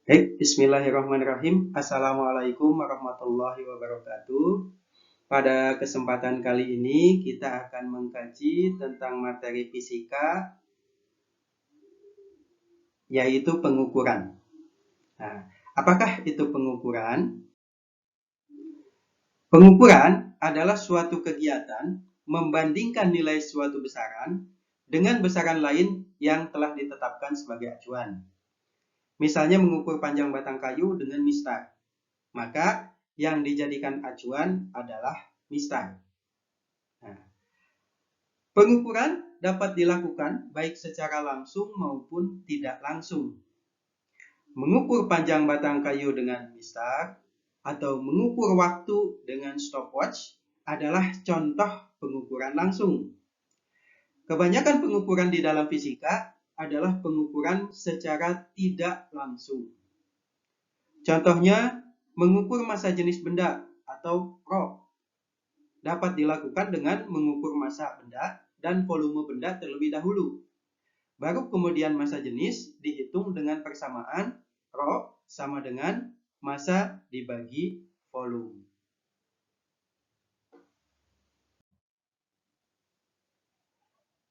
Baik, bismillahirrahmanirrahim. Assalamualaikum warahmatullahi wabarakatuh. Pada kesempatan kali ini kita akan mengkaji tentang materi fisika, yaitu pengukuran. Nah, apakah itu pengukuran? Pengukuran adalah suatu kegiatan membandingkan nilai suatu besaran dengan besaran lain yang telah ditetapkan sebagai acuan. Misalnya mengukur panjang batang kayu dengan mistar. Maka yang dijadikan acuan adalah mistar. Nah, pengukuran dapat dilakukan baik secara langsung maupun tidak langsung. Mengukur panjang batang kayu dengan mistar atau mengukur waktu dengan stopwatch adalah contoh pengukuran langsung. Kebanyakan pengukuran di dalam fisika adalah pengukuran secara tidak langsung. Contohnya, mengukur massa jenis benda atau rho dapat dilakukan dengan mengukur massa benda dan volume benda terlebih dahulu. Baru kemudian massa jenis dihitung dengan persamaan rho sama dengan massa dibagi volume.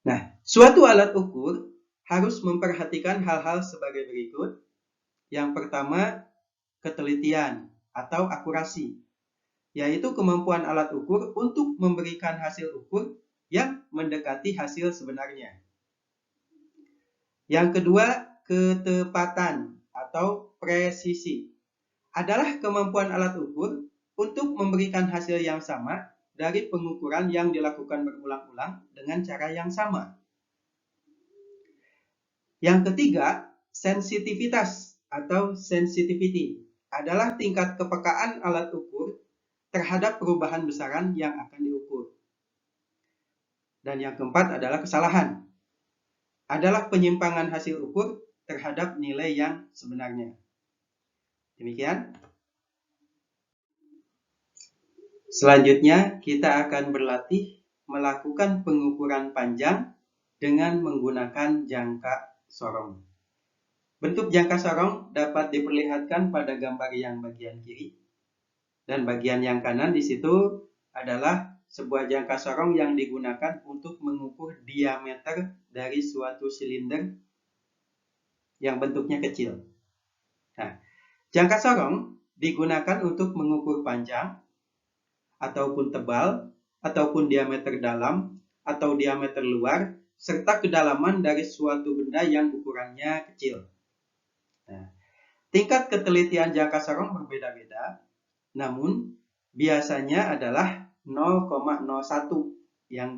Nah, suatu alat ukur harus memperhatikan hal-hal sebagai berikut. Yang pertama, ketelitian atau akurasi, yaitu kemampuan alat ukur untuk memberikan hasil ukur yang mendekati hasil sebenarnya. Yang kedua, ketepatan atau presisi, adalah kemampuan alat ukur untuk memberikan hasil yang sama dari pengukuran yang dilakukan berulang-ulang dengan cara yang sama. Yang ketiga, sensitivitas atau sensitivity, adalah tingkat kepekaan alat ukur terhadap perubahan besaran yang akan diukur. Dan yang keempat adalah kesalahan, adalah penyimpangan hasil ukur terhadap nilai yang sebenarnya. Demikian. Selanjutnya kita akan berlatih melakukan pengukuran panjang dengan menggunakan jangka sorong. Bentuk jangka sorong dapat diperlihatkan pada gambar yang bagian kiri, dan bagian yang kanan di situ adalah sebuah jangka sorong yang digunakan untuk mengukur diameter dari suatu silinder yang bentuknya kecil. Nah, jangka sorong digunakan untuk mengukur panjang ataupun tebal ataupun diameter dalam atau diameter luar serta kedalaman dari suatu benda yang ukurannya kecil. Nah, tingkat ketelitian jangka sorong berbeda-beda, namun biasanya adalah 0,01 yang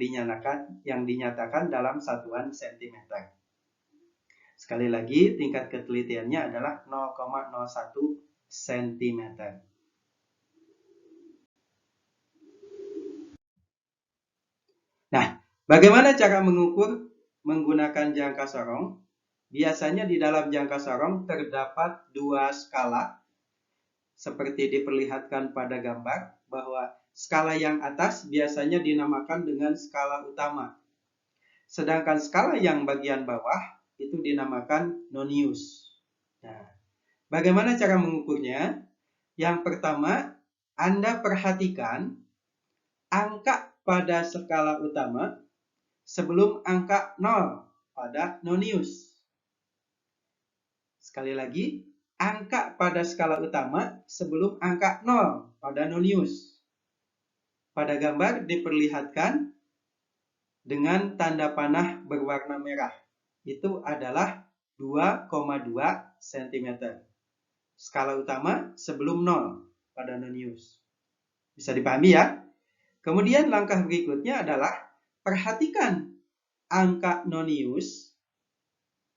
dinyatakan dalam satuan cm. Sekali lagi, tingkat ketelitiannya adalah 0,01 cm. Nah, bagaimana cara mengukur menggunakan jangka sorong? Biasanya di dalam jangka sorong terdapat dua skala, seperti diperlihatkan pada gambar, bahwa skala yang atas biasanya dinamakan dengan skala utama. Sedangkan skala yang bagian bawah itu dinamakan nonius. Nah, bagaimana cara mengukurnya? Yang pertama, Anda perhatikan angka pada skala utama sebelum angka 0 pada nonius. Sekali lagi, angka pada skala utama sebelum angka 0 pada nonius. Pada gambar diperlihatkan dengan tanda panah berwarna merah. Itu adalah 2,2 cm. Skala utama sebelum 0 pada nonius. Bisa dipahami ya? Kemudian langkah berikutnya adalah perhatikan angka nonius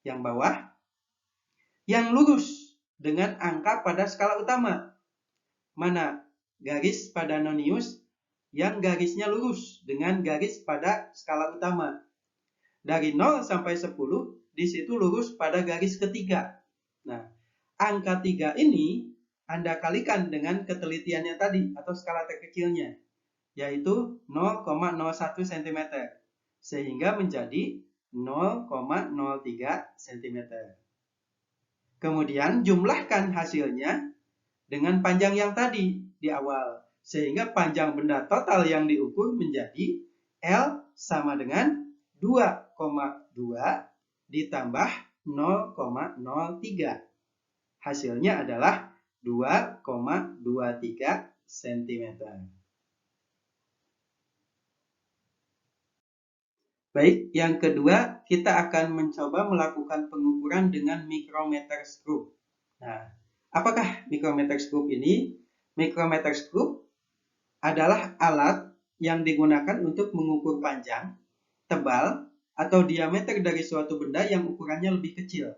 yang bawah yang lurus dengan angka pada skala utama. Mana garis pada nonius yang garisnya lurus dengan garis pada skala utama. Dari 0 sampai 10, di situ lurus pada garis ketiga. Nah, angka 3 ini Anda kalikan dengan ketelitiannya tadi atau skala terkecilnya, yaitu 0,01 cm. Sehingga menjadi 0,03 cm. Kemudian jumlahkan hasilnya dengan panjang yang tadi di awal. Sehingga panjang benda total yang diukur menjadi L sama dengan 2,2 ditambah 0,03. Hasilnya adalah 2,23 cm. Baik, yang kedua kita akan mencoba melakukan pengukuran dengan micrometer screw. Nah, apakah micrometer screw ini? Micrometer screw adalah alat yang digunakan untuk mengukur panjang, tebal, atau diameter dari suatu benda yang ukurannya lebih kecil.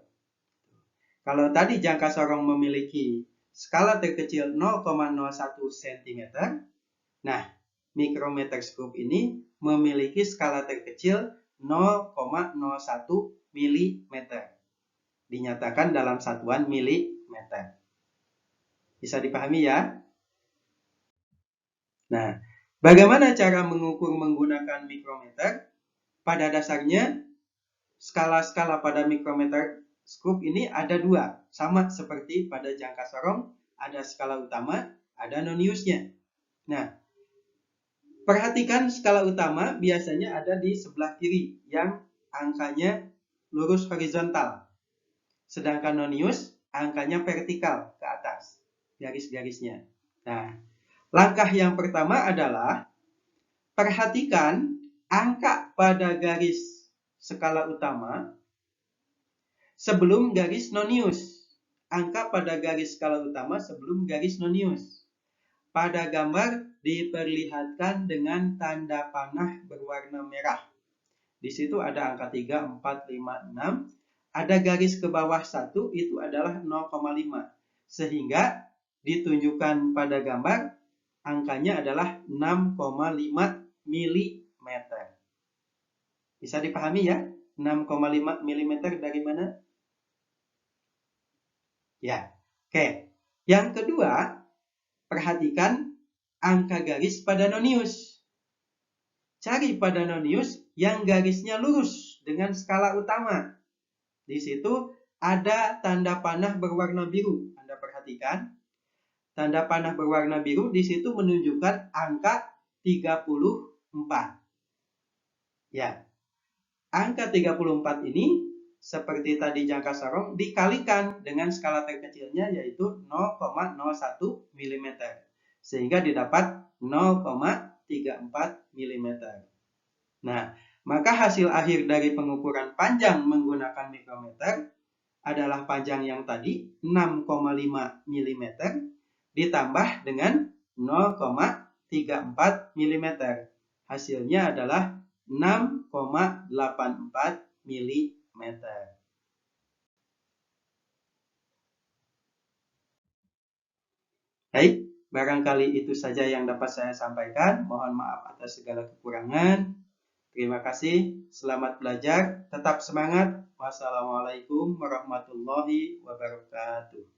Kalau tadi jangka sorong memiliki skala terkecil 0,01 cm, nah, micrometer screw ini memiliki skala terkecil 0,01 mm. Dinyatakan dalam satuan milimeter. Bisa dipahami ya? Nah, bagaimana cara mengukur menggunakan mikrometer? Pada dasarnya, skala-skala pada micrometer screw ini ada dua. Sama seperti pada jangka sorong, ada skala utama, ada non-use-nya. Nah, perhatikan skala utama biasanya ada di sebelah kiri yang angkanya lurus horizontal. Sedangkan non-use angkanya vertikal ke atas, garis-garisnya. Nah, langkah yang pertama adalah perhatikan angka pada garis skala utama sebelum garis non-use. Angka pada garis skala utama sebelum garis non-use. Pada gambar diperlihatkan dengan tanda panah berwarna merah. Di situ ada angka 3, 4, 5, 6. Ada garis ke bawah 1, itu adalah 0,5. Sehingga ditunjukkan pada gambar angkanya adalah 6,5 mm. Bisa dipahami ya? 6,5 mm dari mana? Ya, oke. Yang kedua, perhatikan angka garis pada non-use. Cari pada non-use yang garisnya lurus dengan skala utama. Di situ ada tanda panah berwarna biru. Anda perhatikan. Tanda panah berwarna biru di situ menunjukkan angka 34. Ya. Angka 34 ini seperti tadi jangka sorong dikalikan dengan skala terkecilnya yaitu 0,01 mm. Sehingga didapat 0,34 mm. Nah, maka hasil akhir dari pengukuran panjang menggunakan mikrometer adalah panjang yang tadi 6,5 mm ditambah dengan 0,34 mm. Hasilnya adalah 6,84 mm. Baik, barangkali itu saja yang dapat saya sampaikan. Mohon maaf atas segala kekurangan. Terima kasih, selamat belajar, tetap semangat. Wassalamualaikum warahmatullahi wabarakatuh.